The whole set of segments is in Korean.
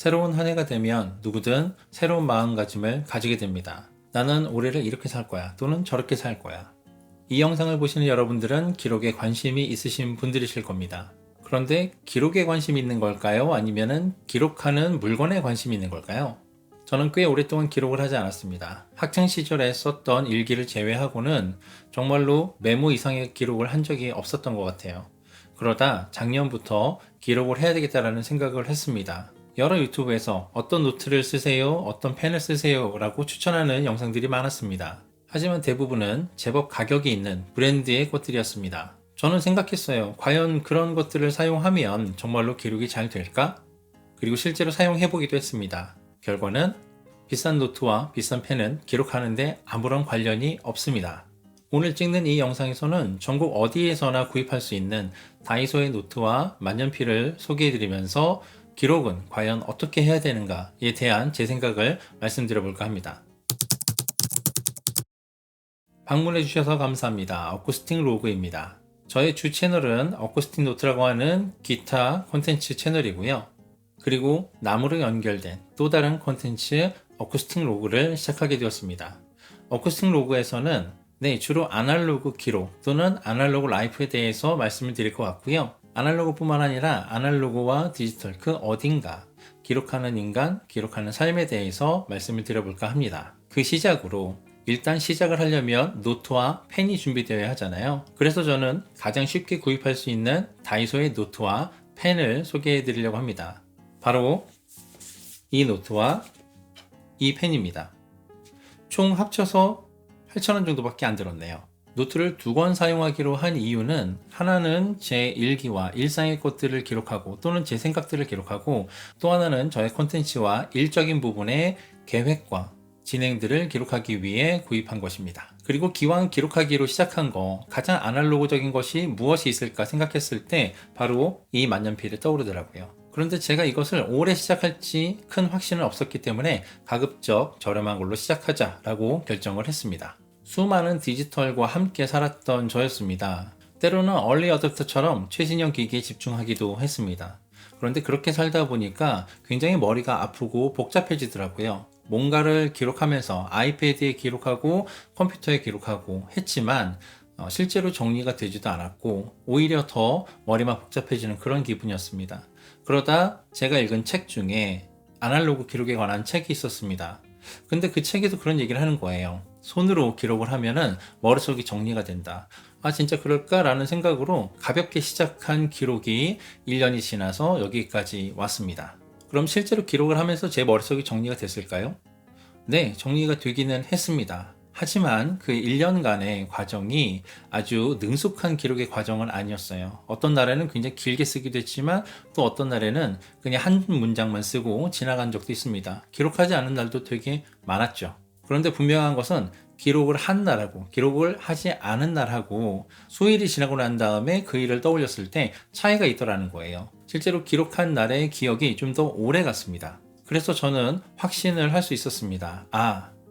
새로운 한 해가 되면 누구든 새로운 마음가짐을 가지게 됩니다. 나는 올해를 이렇게 살 거야 또는 저렇게 살 거야. 이 영상을 보시는 여러분들은 기록에 관심이 있으신 분들이실 겁니다. 그런데 기록에 관심이 있는 걸까요? 아니면은 기록하는 물건에 관심이 있는 걸까요? 저는 꽤 오랫동안 기록을 하지 않았습니다. 학창 시절에 썼던 일기를 제외하고는 정말로 메모 이상의 기록을 한 적이 없었던 것 같아요. 그러다 작년부터 기록을 해야 되겠다라는 생각을 했습니다. 여러 유튜브에서 어떤 노트를 쓰세요, 어떤 펜을 쓰세요 라고 추천하는 영상들이 많았습니다. 하지만 대부분은 제법 가격이 있는 브랜드의 것들이었습니다. 저는 생각했어요. 과연 그런 것들을 사용하면 정말로 기록이 잘 될까? 그리고 실제로 사용해보기도 했습니다. 결과는 비싼 노트와 비싼 펜은 기록하는데 아무런 관련이 없습니다. 오늘 찍는 이 영상에서는 전국 어디에서나 구입할 수 있는 다이소의 노트와 만년필을 소개해드리면서 기록은 과연 어떻게 해야 되는가에 대한 제 생각을 말씀드려볼까 합니다. 방문해주셔서 감사합니다. 어쿠스틱 로그입니다. 저의 주 채널은 어쿠스틱 노트라고 하는 기타 콘텐츠 채널이고요. 그리고 나무로 연결된 또 다른 콘텐츠 어쿠스틱 로그를 시작하게 되었습니다. 어쿠스틱 로그에서는 주로 아날로그 기록 또는 아날로그 라이프에 대해서 말씀을 드릴 것 같고요. 아날로그뿐만 아니라 아날로그와 디지털 그 어딘가 기록하는 인간, 기록하는 삶에 대해서 말씀을 드려볼까 합니다. 그 시작으로 일단 시작을 하려면 노트와 펜이 준비되어야 하잖아요. 그래서 저는 가장 쉽게 구입할 수 있는 다이소의 노트와 펜을 소개해 드리려고 합니다. 바로 이 노트와 이 펜입니다. 총 합쳐서 8,000원 정도밖에 안 들었네요. 노트를 2권 사용하기로 한 이유는 하나는 제 일기와 일상의 것들을 기록하고 또는 제 생각들을 기록하고 또 하나는 저의 콘텐츠와 일적인 부분의 계획과 진행들을 기록하기 위해 구입한 것입니다. 그리고 기왕 기록하기로 시작한 거 가장 아날로그적인 것이 무엇이 있을까 생각했을 때 바로 이 만년필이 떠오르더라고요. 그런데 제가 이것을 올해 시작할지 큰 확신은 없었기 때문에 가급적 저렴한 걸로 시작하자라고 결정을 했습니다. 수많은 디지털과 함께 살았던 저였습니다. 때로는 얼리 어댑터처럼 최신형 기기에 집중하기도 했습니다. 그런데 그렇게 살다 보니까 굉장히 머리가 아프고 복잡해지더라고요. 뭔가를 기록하면서 아이패드에 기록하고 컴퓨터에 기록하고 했지만 실제로 정리가 되지도 않았고 오히려 더 머리만 복잡해지는 그런 기분이었습니다. 그러다 제가 읽은 책 중에 아날로그 기록에 관한 책이 있었습니다. 근데 그 책에도 그런 얘기를 하는 거예요. 손으로 기록을 하면은 머릿속이 정리가 된다. 아, 진짜 그럴까라는 생각으로 가볍게 시작한 기록이 1년이 지나서 여기까지 왔습니다. 그럼 실제로 기록을 하면서 제 머릿속이 정리가 됐을까요? 네, 정리가 되기는 했습니다. 하지만 그 1년간의 과정이 아주 능숙한 기록의 과정은 아니었어요. 어떤 날에는 굉장히 길게 쓰기도 했지만 또 어떤 날에는 그냥 한 문장만 쓰고 지나간 적도 있습니다. 기록하지 않은 날도 되게 많았죠. 그런데 분명한 것은 기록을 한 날하고 기록을 하지 않은 날하고 수일이 지나고 난 다음에 그 일을 떠올렸을 때 차이가 있더라는 거예요. 실제로 기록한 날의 기억이 좀 더 오래 갔습니다. 그래서 저는 확신을 할 수 있었습니다.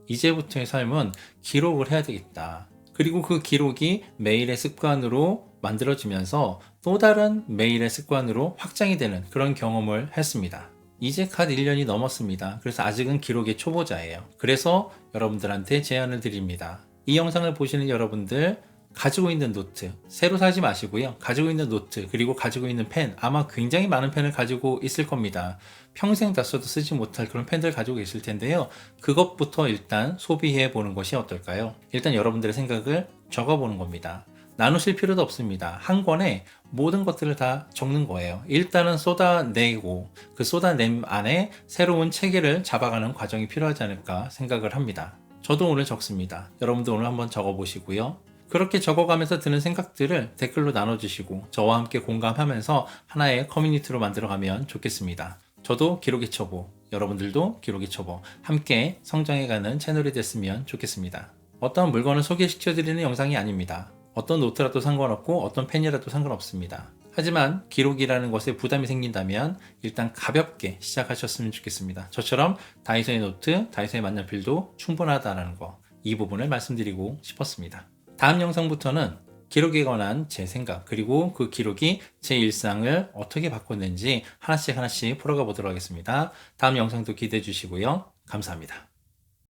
이제부터의 삶은 기록을 해야 되겠다. 그리고 그 기록이 매일의 습관으로 만들어지면서 또 다른 매일의 습관으로 확장이 되는 그런 경험을 했습니다. 이제 갓 1년이 넘었습니다. 그래서 아직은 기록의 초보자예요. 그래서 여러분들한테 제안을 드립니다. 이 영상을 보시는 여러분들 가지고 있는 노트 새로 사지 마시고요. 가지고 있는 노트 그리고 가지고 있는 펜 아마 굉장히 많은 펜을 가지고 있을 겁니다. 평생 다 써도 쓰지 못할 그런 펜들 가지고 계실 텐데요. 그것부터 일단 소비해 보는 것이 어떨까요? 일단 여러분들의 생각을 적어보는 겁니다. 나누실 필요도 없습니다. 한 권에 모든 것들을 다 적는 거예요. 일단은 쏟아내고 그 쏟아냄 안에 새로운 체계를 잡아가는 과정이 필요하지 않을까 생각을 합니다. 저도 오늘 적습니다. 여러분도 오늘 한번 적어보시고요. 그렇게 적어가면서 드는 생각들을 댓글로 나눠주시고 저와 함께 공감하면서 하나의 커뮤니티로 만들어가면 좋겠습니다. 저도 기록의 초보, 여러분들도 기록의 초보 함께 성장해가는 채널이 됐으면 좋겠습니다. 어떤 물건을 소개시켜드리는 영상이 아닙니다. 어떤 노트라도 상관없고 어떤 펜이라도 상관없습니다. 하지만 기록이라는 것에 부담이 생긴다면 일단 가볍게 시작하셨으면 좋겠습니다. 저처럼 다이소의 노트, 다이소의 만년필도 충분하다는 거, 이 부분을 말씀드리고 싶었습니다. 다음 영상부터는 기록에 관한 제 생각, 그리고 그 기록이 제 일상을 어떻게 바꿨는지 하나씩 풀어가 보도록 하겠습니다. 다음 영상도 기대해 주시고요. 감사합니다.